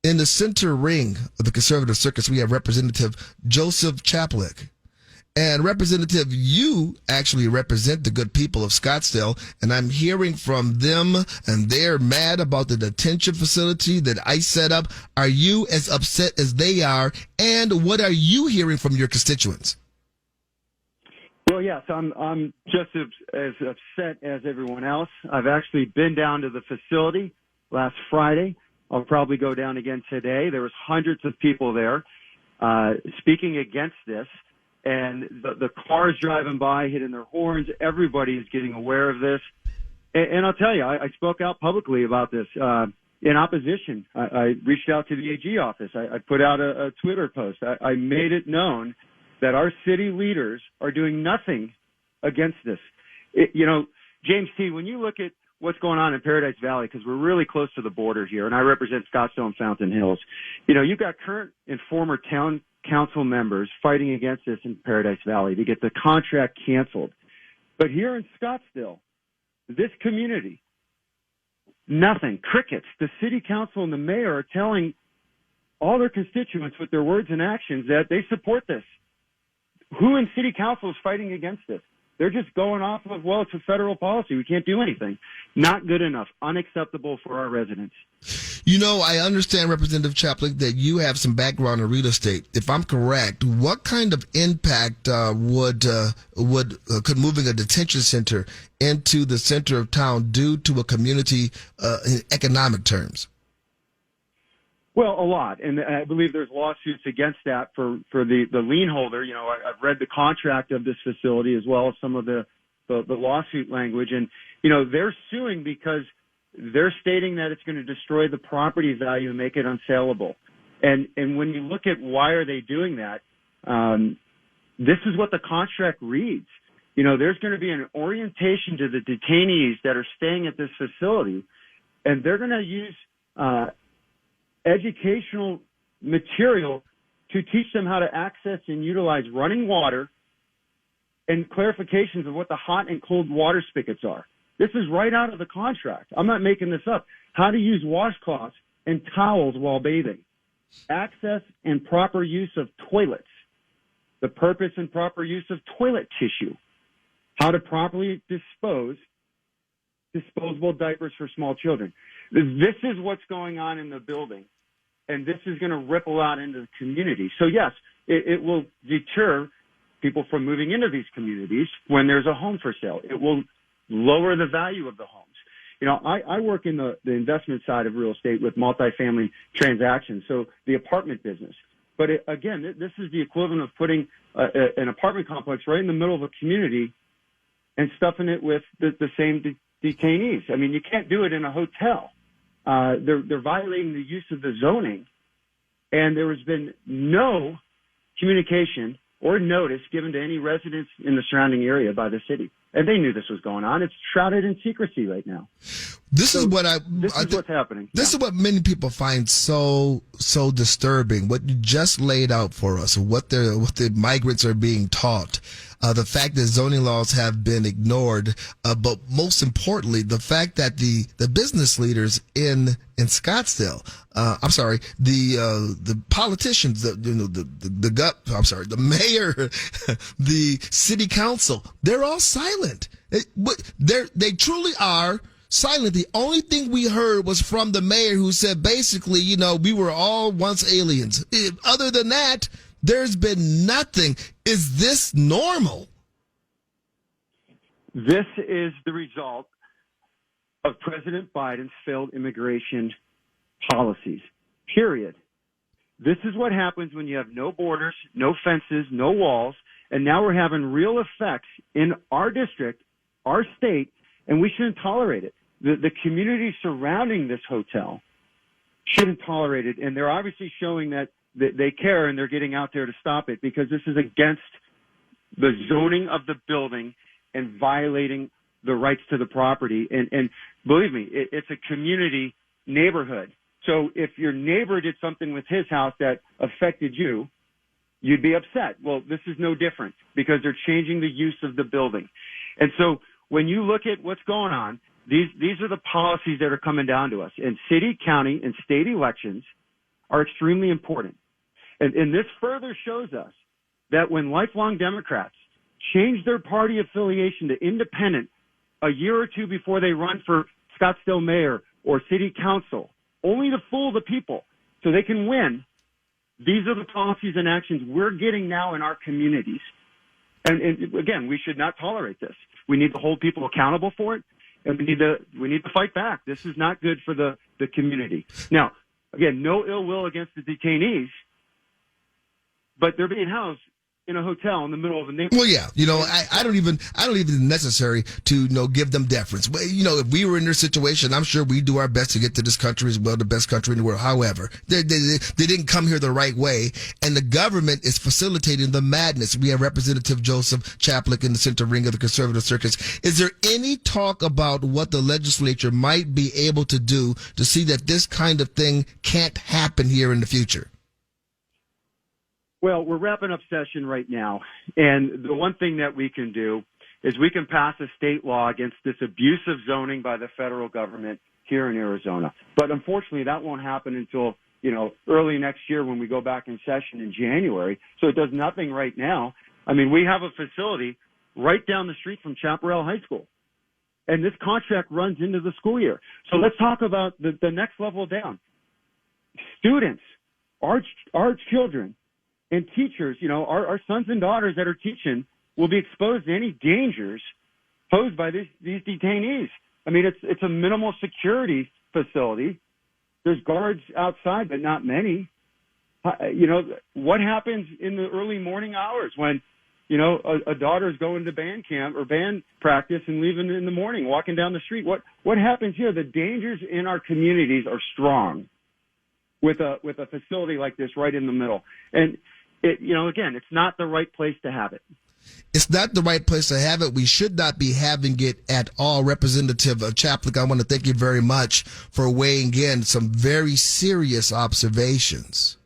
In the center ring of the conservative circus, we have Representative Joseph Chaplik. And Representative, you actually represent the good people of Scottsdale, and I'm hearing from them, and they're mad about the detention facility that ICE set up. Are you as upset as they are? And what are you hearing from your constituents? Well, yes, I'm just as upset as everyone else. I've actually been down to the facility last Friday. I'll probably go down again today. There was hundreds of people there speaking against this. And the cars driving by, hitting their horns, everybody is getting aware of this. And I'll tell you, I spoke out publicly about this in opposition. I reached out to the AG office. I put out a Twitter post. I made it known that our city leaders are doing nothing against this. James T., when you look at what's going on in Paradise Valley, because we're really close to the border here, and I represent Scottsdale and Fountain Hills, you've got current and former town council members fighting against this in Paradise Valley to get the contract canceled. But here in Scottsdale, this community, nothing, crickets. The city council and the mayor are telling all their constituents with their words and actions that they support this. Who in city council is fighting against this? They're just going off of, well, it's a federal policy. We can't do anything. Not good enough. Unacceptable for our residents. I understand, Representative Chaplik, that you have some background in real estate. If I'm correct, what kind of impact could moving a detention center into the center of town do to a community in economic terms? Well, a lot, and I believe there's lawsuits against that for the lien holder. I've read the contract of this facility as well as some of the lawsuit language, and they're suing because they're stating that it's going to destroy the property value and make it unsaleable. And when you look at why are they doing that, this is what the contract reads. There's going to be an orientation to the detainees that are staying at this facility, and they're going to use educational material to teach them how to access and utilize running water and clarifications of what the hot and cold water spigots are. This is right out of the contract. I'm not making this up. How to use washcloths and towels while bathing. Access and proper use of toilets. The purpose and proper use of toilet tissue. How to properly dispose disposable diapers for small children. This is what's going on in the building, and this is going to ripple out into the community. So, yes, it will deter people from moving into these communities when there's a home for sale. It will lower the value of the homes. I work in the investment side of real estate with multifamily transactions, so the apartment business. But again, this is the equivalent of putting an apartment complex right in the middle of a community and stuffing it with the same detainees. I mean, you can't do it in a hotel. They're violating the use of the zoning, and there has been no communication or notice given to any residents in the surrounding area by the city. And they knew this was going on. It's shrouded in secrecy right now. This is what's happening. This is what many people find so disturbing. What you just laid out for us, what the migrants are being taught, the fact that zoning laws have been ignored, but most importantly, the fact that the business leaders in Scottsdale, the politicians, the mayor, the city council, they're all silent. They truly are silent. The only thing we heard was from the mayor, who said basically, we were all once aliens. Other than that, there's been nothing. Is this normal? This is the result of President Biden's failed immigration policies, period. This is what happens when you have no borders, no fences, no walls, and now we're having real effects in our district, our state, and we shouldn't tolerate it. The community surrounding this hotel shouldn't tolerate it, and they're obviously showing that they care, and they're getting out there to stop it, because this is against the zoning of the building and violating the rights to the property. And believe me, it's a community neighborhood. So if your neighbor did something with his house that affected you, you'd be upset. Well, this is no different, because they're changing the use of the building. And so when you look at what's going on, these are the policies that are coming down to us. In city, county, and state elections, are extremely important. And this further shows us that when lifelong Democrats change their party affiliation to independent a year or two before they run for Scottsdale mayor or city council, only to fool the people so they can win, these are the policies and actions we're getting now in our communities. And again, we should not tolerate this. We need to hold people accountable for it, and we need to fight back. This is not good for the community. Now, again, no ill will against the detainees, but they're being housed in a hotel in the middle of a neighborhood. Well, yeah, I don't even necessary to give them deference. But if we were in their situation, I'm sure we do our best to get to this country as well, the best country in the world. However, they didn't come here the right way, and the government is facilitating the madness. We have Representative Joseph Chaplik in the center ring of the conservative circus. Is there any talk about what the legislature might be able to do to see that this kind of thing can't happen here in the future? Well, we're wrapping up session right now, and the one thing that we can do is we can pass a state law against this abusive zoning by the federal government here in Arizona. But unfortunately, that won't happen until, early next year when we go back in session in January. So it does nothing right now. I mean, we have a facility right down the street from Chaparral High School, and this contract runs into the school year. So let's talk about the next level down. Students, our children, and teachers, our sons and daughters that are teaching will be exposed to any dangers posed by these detainees. I mean, it's a minimal security facility. There's guards outside, but not many. What happens in the early morning hours when, a daughter's going to band camp or band practice and leaving in the morning, walking down the street? What happens here? The dangers in our communities are strong with a facility like this right in the middle. And again, it's not the right place to have it. It's not the right place to have it. We should not be having it at all. Representative Chaplik, I want to thank you very much for weighing in some very serious observations.